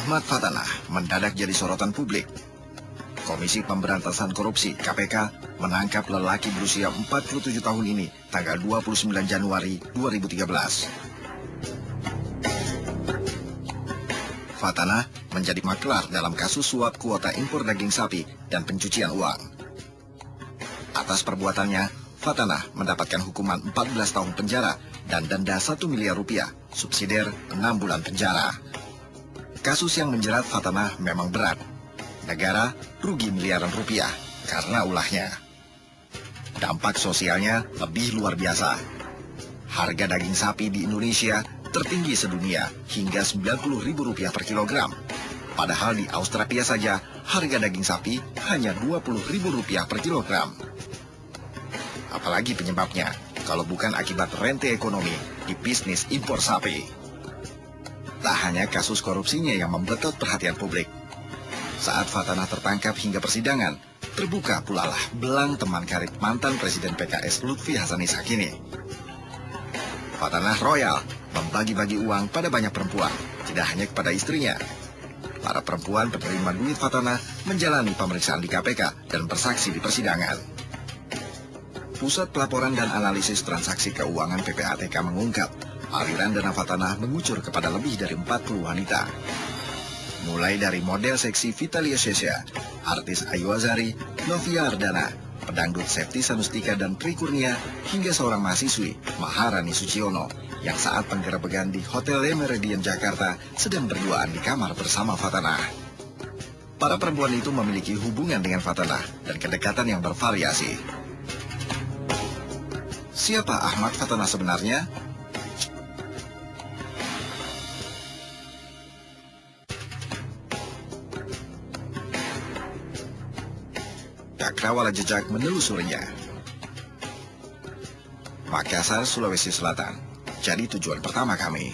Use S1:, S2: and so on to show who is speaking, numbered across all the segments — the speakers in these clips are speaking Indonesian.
S1: Ahmad Fatanah mendadak jadi sorotan publik. Komisi Pemberantasan Korupsi (KPK) menangkap lelaki berusia 47 tahun ini tanggal 29 Januari 2013. Fatanah menjadi maklar dalam kasus suap kuota impor daging sapi dan pencucian uang. Atas perbuatannya, Fatanah mendapatkan hukuman 14 tahun penjara dan denda 1 miliar rupiah, subsidiar 6 bulan penjara. Kasus yang menjerat Fatanah memang berat. Negara rugi miliaran rupiah karena ulahnya. Dampak sosialnya lebih luar biasa. Harga daging sapi di Indonesia tertinggi sedunia hingga Rp90.000 per kilogram. Padahal di Australia saja harga daging sapi hanya Rp20.000 per kilogram. Apalagi penyebabnya kalau bukan akibat rente ekonomi di bisnis impor sapi. Tak hanya kasus korupsinya yang membetot perhatian publik. Saat Fatanah tertangkap hingga persidangan, terbuka pula lah belang teman karib mantan Presiden PKS Lutfi Hasan Ishak ini. Fatanah royal membagi-bagi uang pada banyak perempuan, tidak hanya kepada istrinya. Para perempuan penerima duit Fatanah menjalani pemeriksaan di KPK dan bersaksi di persidangan. Pusat Pelaporan dan Analisis Transaksi Keuangan PPATK mengungkap, aliran dana Fatanah mengucur kepada lebih dari 40 wanita. Mulai dari model seksi Vitalia Shesha, artis Ayu Azari, Novia Ardana, pedangdut Septi Sanustika dan Tri Kurnia, hingga seorang mahasiswi, Maharani Suciono, yang saat penggerebekan di Hotel Le Méridien Jakarta sedang berduaan di kamar bersama Fatanah. Para perempuan itu memiliki hubungan dengan Fatanah dan kedekatan yang bervariasi. Siapa Ahmad Fatanah sebenarnya? Cakrawala Jejak menelusurinya. Makassar, Sulawesi Selatan, jadi tujuan pertama kami.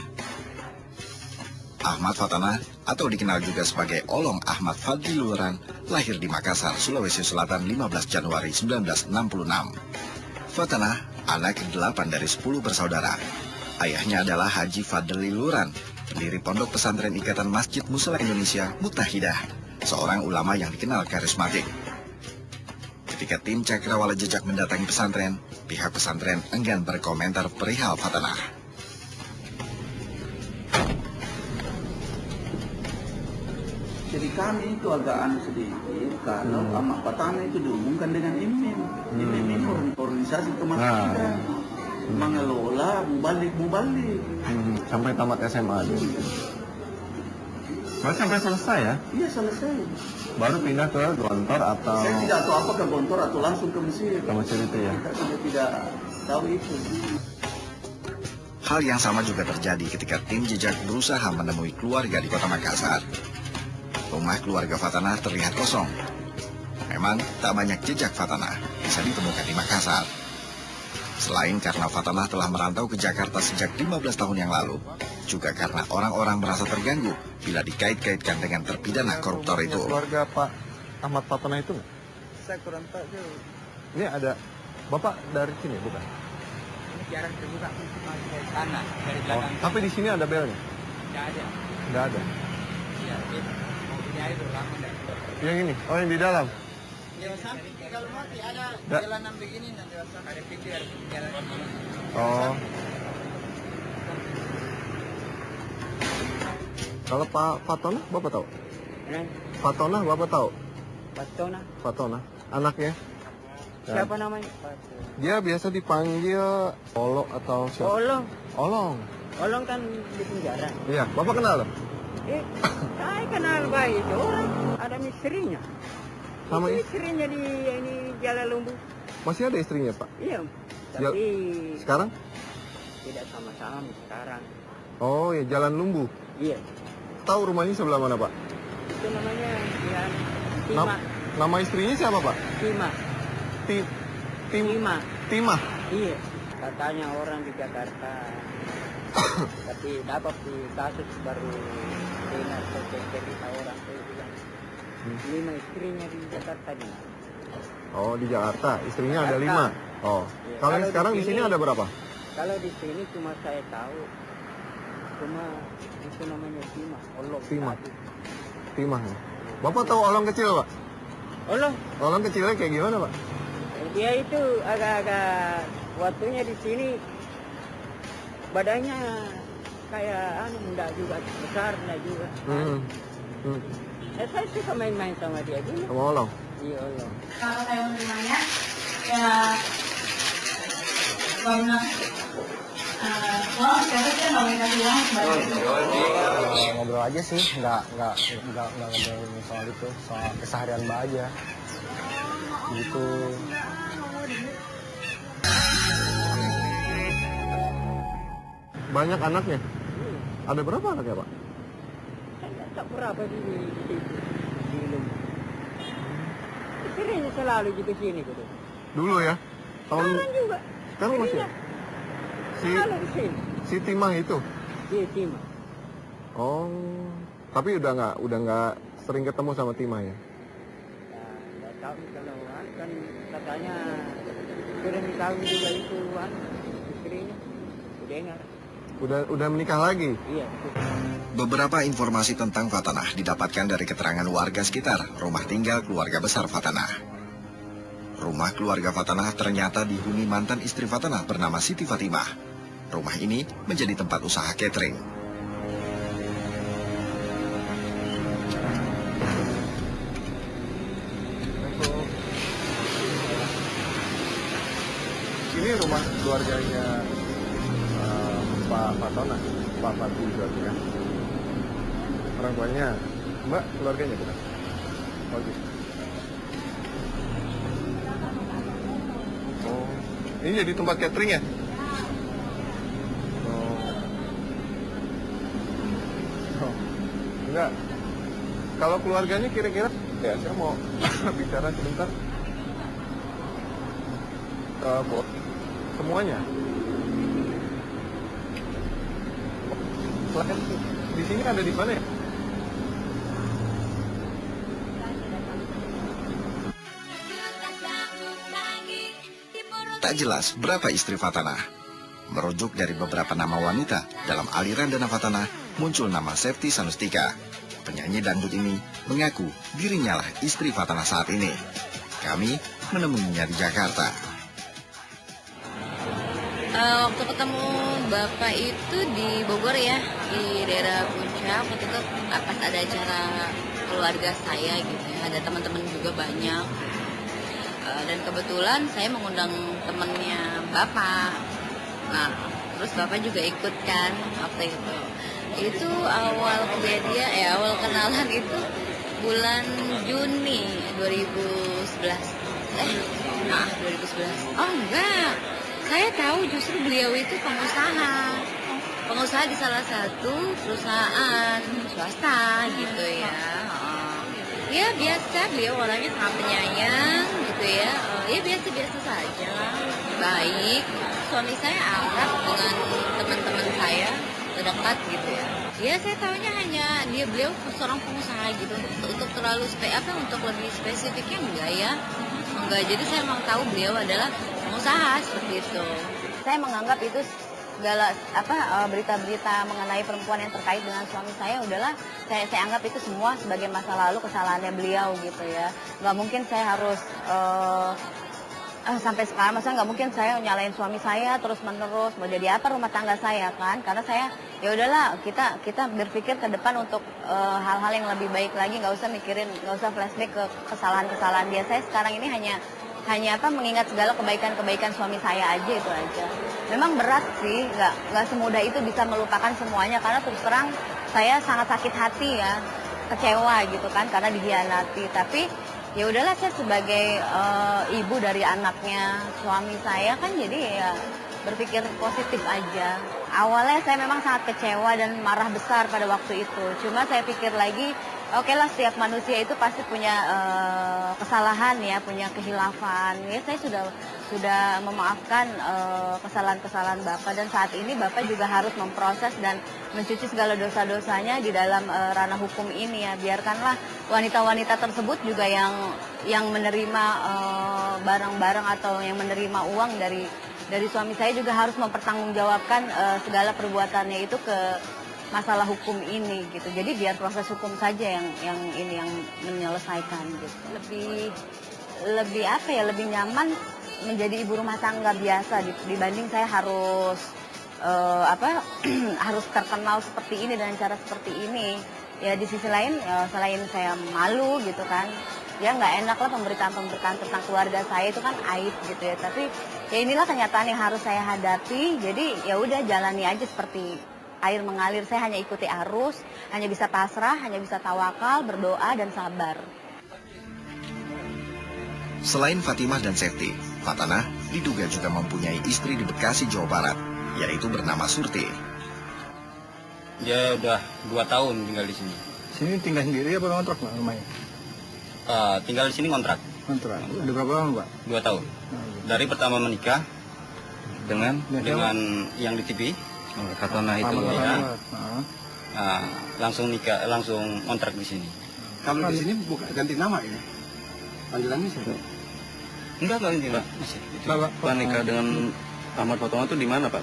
S1: Ahmad Fatanah, atau dikenal juga sebagai Olong Ahmad Fadli Luhuran, lahir di Makassar, Sulawesi Selatan 15 Januari 1966. Fatanah, anak ke-8 dari 10 bersaudara. Ayahnya adalah Haji Fadli Luhuran, pendiri Pondok Pesantren Ikatan Masjid Musala Indonesia Muttahidah, seorang ulama yang dikenal karismatik. Ketika tim Cakrawala Jejak mendatangi pesantren, pihak pesantren enggan berkomentar perihal Fatanah.
S2: Jadi kami itu agak sedikit kalau Ahmad Fatanah itu dihubungkan dengan IMIM. IMIM itu organisasi kemanusiaan, mengelola mubalik.
S3: Sampai tamat SMA dulu. Berarti sampai selesai ya?
S2: Iya, selesai.
S3: Baru pindah ke Gontor atau...
S2: Saya tidak tahu apa ke Gontor atau langsung ke Mesir.
S3: Ke Mesir itu ya?
S2: Kita sudah tidak tahu itu.
S1: Hal yang sama juga terjadi ketika tim Jejak berusaha menemui keluarga di kota Makassar. Rumah keluarga Fatanah terlihat kosong. Memang tak banyak jejak Fatanah bisa ditemukan di Makassar. Selain karena Fatanah telah merantau ke Jakarta sejak 15 tahun yang lalu, juga karena orang-orang merasa terganggu bila dikait-kaitkan dengan terpidana koruptor itu.
S3: Keluarga Pak Ahmad Fatanah itu nggak?
S2: Saya kurang tahu.
S3: Ini ada Bapak dari sini bukan?
S2: Ini jarang terbuka dari sana, dari
S3: Oh,
S2: belakang.
S3: tapi di sini ada belnya?
S2: Tidak ada.
S3: Nggak ada.
S2: Iya, mobilnya itu lama enggak.
S3: Yang ini? Oh, yang di dalam?
S2: Ya, sampai kalau mati ada jalanan begini nanti ada pikir jalan begini.
S3: Oh. Kalau Pak Fatonah, Bapak tahu? Fatonah, Bapak tahu? Fatonah, anaknya?
S2: Siapa namanya?
S3: Dia biasa dipanggil Olo atau siapa?
S2: Olo.
S3: Olong.
S4: Olong kan di penjara.
S3: Iya, Bapak kenal loh?
S4: Saya kenal baik itu orang. Ada istrinya.
S3: Sama
S4: Itu istrinya di ini Jalan Lumbu.
S3: Masih ada istrinya, Pak?
S4: Iya.
S3: Ya,
S4: Tapi
S3: sekarang?
S4: tidak sama-sama sekarang.
S3: Oh ya, Jalan Lumbu.
S4: Iya.
S3: Tahu rumahnya sebelah mana, Pak?
S4: Itu namanya ya, Tima.
S3: Nama istrinya siapa, Pak?
S4: Tima. Tima.
S3: Timah.
S4: Iya. Katanya orang di Jakarta. Tapi dapat di kasus baru dengar cerita orang itu bilang 5 istrinya di Jakarta di.
S3: Oh, di Jakarta. Istrinya ada
S4: Jakarta.
S3: 5. Oh.
S4: Iya.
S3: Kalau yang
S4: Kalau
S3: sekarang
S4: di
S3: di sini
S4: sini-
S3: ada berapa?
S4: Kalau di sini cuma saya tahu cuma itu namanya Tima, Olong.
S3: Tima.
S4: satu.
S3: Timah. Ya. Bapak tahu olong kecil, Pak?
S4: Olong.
S3: Olong kecilnya kayak gimana, Pak?
S4: Dia itu agak-agak waktunya di sini badannya kayak enggak juga besar, enggak juga. Saya suka main-main sama dia dulu.
S3: Sama olong.
S4: Iya, Olong.
S5: Kalau saya menerimanya ya banyak uang saya kan nggak boleh kasih uang sebagai
S3: Ngobrol aja sih, nggak ngobrol soal itu, soal keseharian Mbak aja. Gitu. Banyak anaknya? Ada berapa anaknya, Pak?
S4: Saya nggak tahu berapa di situ di Lumbu. Istrinya selalu di sini gitu.
S3: Dulu ya? Tahun
S4: Sekarang juga.
S3: sekarang masih?
S4: Iya.
S3: Si
S4: Selalu di sini.
S3: si Timah itu?
S4: Iya, Tima.
S3: Oh, tapi udah nggak sering ketemu sama Timah ya?
S4: Ya, nggak tahu kalau kan katanya sudah tahu juga itu istrinya. Dengar.
S3: Udah menikah lagi?
S4: Iya.
S1: Beberapa informasi tentang Fatanah didapatkan dari keterangan warga sekitar rumah tinggal keluarga besar Fatanah. Rumah keluarga Fatanah ternyata dihuni mantan istri Fatanah bernama Siti Fatimah. Rumah ini menjadi tempat usaha catering.
S3: Ini rumah keluarganya Pak Fatona, Pak Fati berarti kan? Orang tuanya, Mbak, keluarganya bukan? Oh gitu. Oh, ini jadi tempat catering ya? Oh, enggak. Kalau keluarganya kira-kira, ya saya mau bicara sebentar. Bu, semuanya. Di sini ada di mana ya?
S1: Tak jelas berapa istri Fatanah. Merujuk dari beberapa nama wanita dalam aliran dana Fatanah, muncul nama Septi Sanustika. Penyanyi dangdut ini mengaku dirinya lah istri Fatanah saat ini. Kami menemuinya di Jakarta.
S6: Waktu ketemu Bapak itu di Bogor ya, di daerah Puncak. Waktu itu pas ada acara keluarga saya gitu ya, ada teman-teman juga banyak. Dan kebetulan saya mengundang temennya Bapak. Nah, terus Bapak juga ikut kan waktu itu. Itu awal kejadian, awal kenalan itu bulan Juni 2011. 2011. Oh enggak, saya tahu justru beliau itu pengusaha di salah satu perusahaan swasta gitu ya. Ya biasa, beliau orangnya sangat penyayang gitu ya. Ya biasa-biasa saja, baik. Suami saya akrab dengan teman-teman saya terdekat gitu ya. Ya saya tahunya hanya beliau seorang pengusaha gitu. Untuk terlalu untuk lebih spesifiknya enggak ya. Enggak, jadi saya memang tahu beliau adalah pengusaha seperti itu. Saya menganggap itu segala berita-berita mengenai perempuan yang terkait dengan suami saya udahlah saya anggap itu semua sebagai masa lalu, kesalahannya beliau gitu ya. Nggak mungkin saya harus sampai sekarang, maksudnya nggak mungkin saya nyalain suami saya terus menerus mau jadi apa rumah tangga saya kan, karena saya ya udahlah kita berpikir ke depan untuk hal-hal yang lebih baik lagi, nggak usah flashback ke kesalahan dia. Saya sekarang ini hanya hanya mengingat segala kebaikan-kebaikan suami saya aja, itu aja. Memang berat sih, nggak semudah itu bisa melupakan semuanya, karena terus terang saya sangat sakit hati ya, kecewa gitu kan karena dikhianati. Tapi ya udahlah, saya sebagai ibu dari anaknya suami saya kan, jadi ya berpikir positif aja. Awalnya saya memang sangat kecewa dan marah besar pada waktu itu. Cuma saya pikir lagi, oke lah, setiap manusia itu pasti punya kesalahan ya, punya kehilafan. Ya saya sudah memaafkan kesalahan-kesalahan Bapak, dan saat ini Bapak juga harus memproses dan mencuci segala dosa-dosanya di dalam ranah hukum ini ya. Biarkanlah wanita-wanita tersebut juga yang menerima barang-barang atau yang menerima uang dari suami saya juga harus mempertanggungjawabkan segala perbuatannya itu ke masalah hukum ini gitu. Jadi biar proses hukum saja yang menyelesaikan gitu. Lebih apa ya, lebih nyaman menjadi ibu rumah tangga biasa dibanding saya harus harus terkenal seperti ini dengan cara seperti ini. Ya di sisi lain selain saya malu gitu kan, ya nggak enak lah pemberitaan-pemberitaan tentang keluarga saya itu kan aib gitu ya. Tapi ya inilah kenyataan yang harus saya hadapi. Jadi ya udah jalani aja seperti air mengalir. Saya hanya ikuti arus, hanya bisa pasrah, hanya bisa tawakal, berdoa dan sabar.
S1: Selain Fatimah dan Sefti, Fatanah diduga juga mempunyai istri di Bekasi, Jawa Barat, yaitu bernama Surti.
S7: Dia udah 2 tahun tinggal di sini.
S3: Sini tinggal sendiri apa kontrak Pak rumahnya?
S7: Tinggal di sini kontrak.
S3: Kontrak. Udah berapa lama Pak?
S7: 2 tahun. Dari pertama menikah dengan yang di TV, Fatanah itu ya. Langsung nikah, langsung kontrak di sini.
S3: Kalau di sini bukan ganti nama ini? Panggilannya siapa?
S7: Enggak enggak masih.
S3: Bapak
S7: Nikah dengan Ahmad Fatanah itu di mana Pak?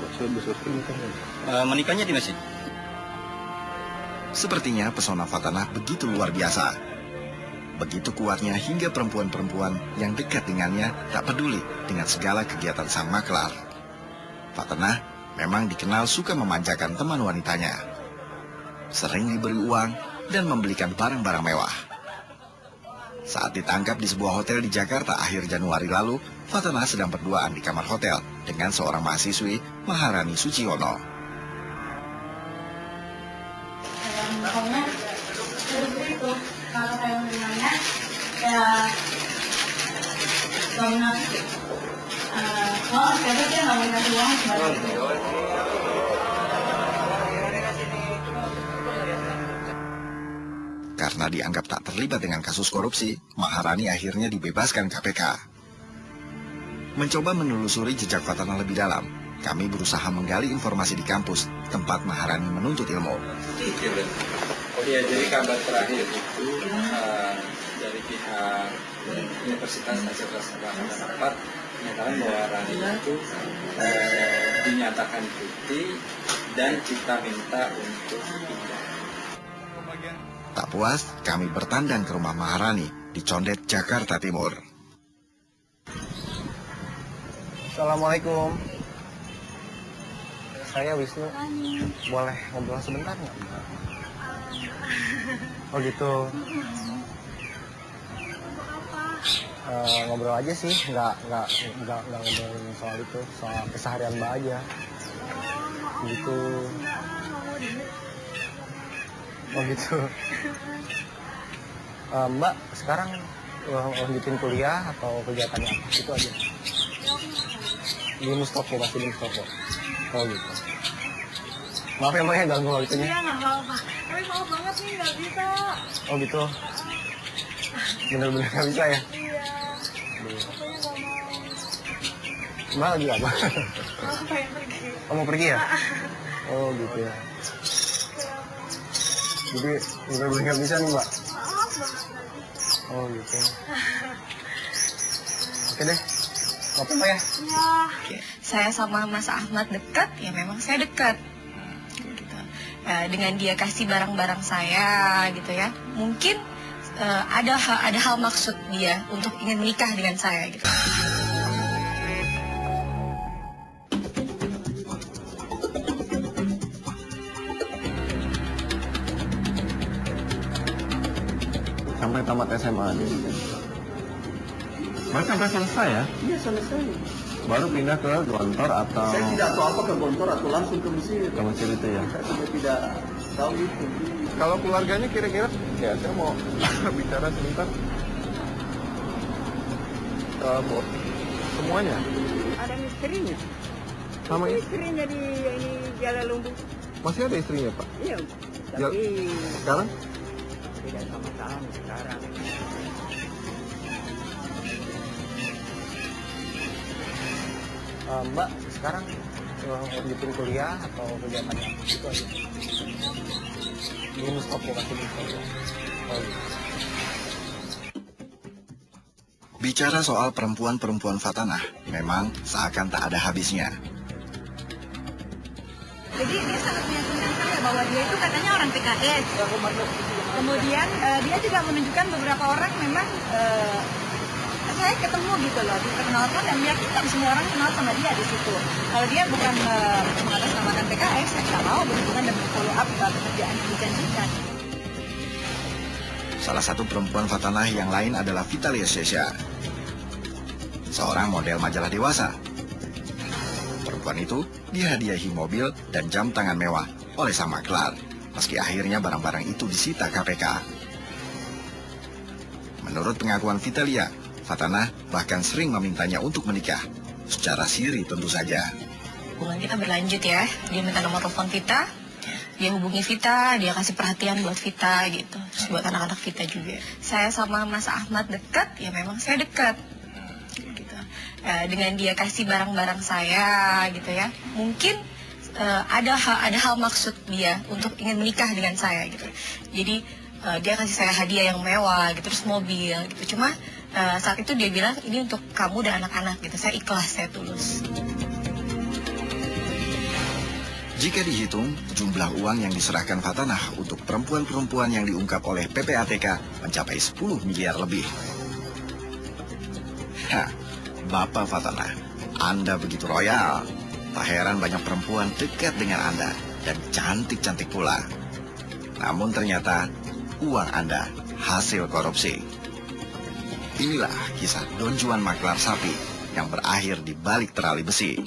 S7: Menikahnya di masjid.
S1: Sepertinya pesona Fatanah begitu luar biasa. Begitu kuatnya hingga perempuan-perempuan yang dekat dengannya tak peduli dengan segala kegiatan sang maklar. Fatanah memang dikenal suka memanjakan teman wanitanya. Sering diberi uang dan membelikan barang-barang mewah. Saat ditangkap di sebuah hotel di Jakarta akhir Januari lalu, Fatanah sedang berduaan di kamar hotel dengan seorang mahasiswi, Maharani Suciono.
S5: Pokoknya seperti itu. Kalau saya menerimanya, ya suami nafsu. Siapa dia nggak mau kasih uang sebanyak itu.
S1: Karena dianggap tak terlibat dengan kasus korupsi, Maharani akhirnya dibebaskan KPK. Mencoba menelusuri jejak Fatanah lebih dalam, kami berusaha menggali informasi di kampus tempat Maharani menuntut ilmu.
S8: Ya, jadi kabar terakhir itu dari pihak Universitas Hasil Rapat menyatakan bahwa Rani itu dinyatakan cuti dan kita minta untuk pindah.
S1: Tak puas, kami bertandang ke rumah Maharani di Condet, Jakarta Timur.
S3: Assalamualaikum. Saya Wisnu. Boleh ngobrol sebentar nggak? Oh gitu. Ngobrol aja sih, nggak ngobrolin soal itu, soal keseharian Mbak aja. Gitu. Oh gitu. Mbak sekarang lanjutin kuliah atau kegiatannya apa? Itu aja. Di Mustopo, masih di Mustopo. Oh gitu. Maaf ya Mbak ya ganggu waktunya.
S5: Iya nggak apa-apa. Tapi maaf banget nih nggak bisa.
S3: Oh gitu. Bener-bener nggak bisa ya?
S5: Iya. Pokoknya nggak mau.
S3: Mbak lagi apa?
S5: Aku pengen pergi.
S3: Oh, mau pergi ya? Oh gitu ya. Jadi bener-bener nggak bisa nih Mbak?
S5: Maaf banget.
S3: Oh gitu. Oke deh. Nggak apa-apa ya?
S5: Iya.
S9: Saya sama Mas Ahmad dekat, ya memang saya dekat. Gitu. Dengan dia kasih barang-barang saya, gitu ya. Mungkin ada hal maksud dia untuk ingin menikah dengan saya, gitu.
S3: Sampai tamat SMA. Mas sampai selesai ya?
S2: Iya selesai.
S3: Baru pindah ke Gontor atau
S2: Saya tidak tahu apa ke Gontor atau langsung ke Mesir.
S3: ke Mesir itu ya?
S2: Saya sudah tidak tahu itu.
S3: Kalau keluarganya kira-kira, ya saya mau bicara sebentar. Bu, semuanya?
S4: Ada istrinya.
S3: Sama
S4: Istrinya di ini Jalalumbu.
S3: masih ada istrinya Pak?
S4: Iya. Tapi
S3: Sekarang?
S4: tidak sama-sama sekarang.
S3: Mbak, sekarang lanjutin kuliah atau kegiatannya apa? Itu aja. Belum stop ya, masih belum stop ya? Oh, gitu.
S1: Bicara soal perempuan-perempuan Fatanah, memang seakan tak ada habisnya.
S5: Jadi dia sangat meyakinkan saya bahwa dia itu katanya orang PKS. Kemudian dia juga menunjukkan beberapa orang memang saya ketemu gitu loh, diperkenalkan dan meyakinkan semua orang kenal sama dia di situ. Kalau dia bukan mengatasnamakan PKS, saya tidak mau berhubungan dan follow up pekerjaan yang dijanjikan.
S1: Salah satu perempuan Fatanah yang lain adalah Vitalia Sesha, seorang model majalah dewasa. Perempuan itu dihadiahi mobil dan jam tangan mewah oleh sang maklar, meski akhirnya barang-barang itu disita KPK. Menurut pengakuan Vitalia, Fatanah bahkan sering memintanya untuk menikah, secara siri tentu saja.
S9: Hubungan kita berlanjut ya. Dia minta nomor telepon Vita, dia hubungi Vita, dia kasih perhatian buat Vita gitu. Terus buat anak-anak Vita juga. Saya sama Mas Ahmad dekat, ya memang saya dekat. Gitu. Dengan dia kasih barang-barang saya gitu ya. Mungkin ada hal maksud dia untuk ingin menikah dengan saya gitu. Jadi dia kasih saya hadiah yang mewah gitu, terus mobil gitu. Cuma saat itu dia bilang ini untuk kamu dan anak-anak gitu. Saya ikhlas, saya tulus.
S1: Jika dihitung, jumlah uang yang diserahkan Fatanah untuk perempuan-perempuan yang diungkap oleh PPATK mencapai 10 miliar lebih. Bapak Fatanah, Anda begitu royal. Tak heran banyak perempuan dekat dengan Anda dan cantik-cantik pula. Namun ternyata uang Anda hasil korupsi. Inilah kisah Don Juan maklar sapi yang berakhir di balik terali besi.